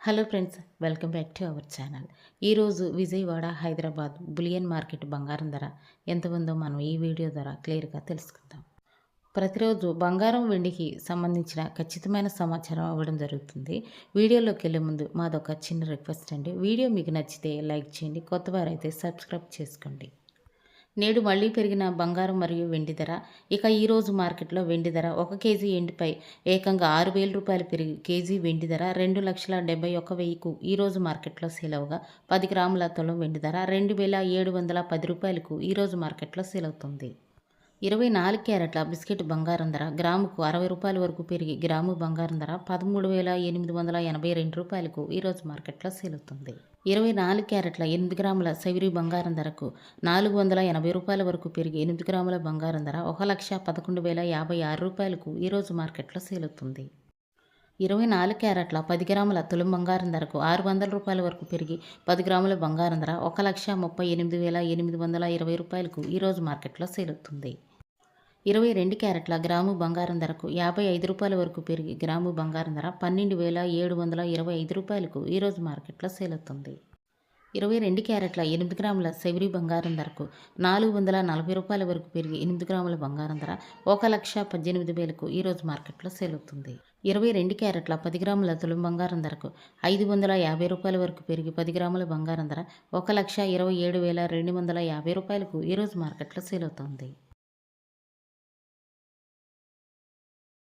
Hello friends, welcome back to our channel. ఈరోజు Vijayawada, Hyderabad bullion market బంగారం ధర ఎంత ఉందో మనం ఈ వీడియో ద్వారా క్లియర్గా తెలుసుకుందాం. ప్రతిరోజు బంగారం, వెండికి సంబంధించిన ఖచ్చితమైన సమాచారం ఇవ్వడం జరుగుతుంది. వీడియోలోకి వెళ్ళే ముందు మాదొక చిన్న రిక్వెస్ట్ అండి. వీడియో మీకు నచ్చితే లైక్ చేయండి, కొత్త వారైతే సబ్స్క్రైబ్ చేసుకోండి. నేడు మళ్లీ పెరిగిన బంగారం మరియు వెండి ధర. ఇక ఈరోజు మార్కెట్లో వెండి ధర 1 కేజీ ఎండిపై ఏకంగా రూ. 6,000 పెరిగి కేజీ వెండి ధర 2,71,000కు ఈరోజు మార్కెట్లో సేల్ అవగా 10 గ్రాముల తులం వెండి ధర రూ. 2,710కు ఈరోజు మార్కెట్లో సేల్ అవుతుంది. 24 క్యారెట్ల బిస్కెట్ బంగారం ధర గ్రాముకు రూ. 60 వరకు పెరిగి గ్రాము బంగారం ధర రూ. 13,882కు ఈరోజు మార్కెట్లో సేల్ అవుతుంది. 24 క్యారెట్ల 8 గ్రాముల సైవరీ బంగారం ధరకు రూ. 480 వరకు పెరిగి 8 గ్రాముల బంగారం ధర రూ. 1,11,056కు ఈరోజు మార్కెట్లో సేల్ అవుతుంది. 24 క్యారెట్ల 10 గ్రాముల తులం బంగారం ధరకు రూ. 600 వరకు పెరిగి 10 గ్రాముల బంగారం ధర రూ. 1,38,820కు ఈరోజు మార్కెట్లో సేల్ అవుతుంది. 22 క్యారెట్ల గ్రాము బంగారం ధరకు రూ. 55 వరకు పెరిగి గ్రాము బంగారం ధర రూ. 12,725కు ఈరోజు మార్కెట్లో సేల్ అవుతుంది. 22 క్యారెట్ల 8 గ్రాముల సైవరీ బంగారం ధరకు రూ. 440 వరకు పెరిగి 8 గ్రాముల బంగారం ధర రూ. 1,18,000కు ఈరోజు మార్కెట్లో సేల్ అవుతుంది. 22 క్యారెట్ల 10 గ్రాముల తులం బంగారం ధరకు రూ. 550 వరకు పెరిగి 10 గ్రాముల బంగారం ధర రూ. 1,27,250కు ఈరోజు మార్కెట్లో సేల్ అవుతుంది.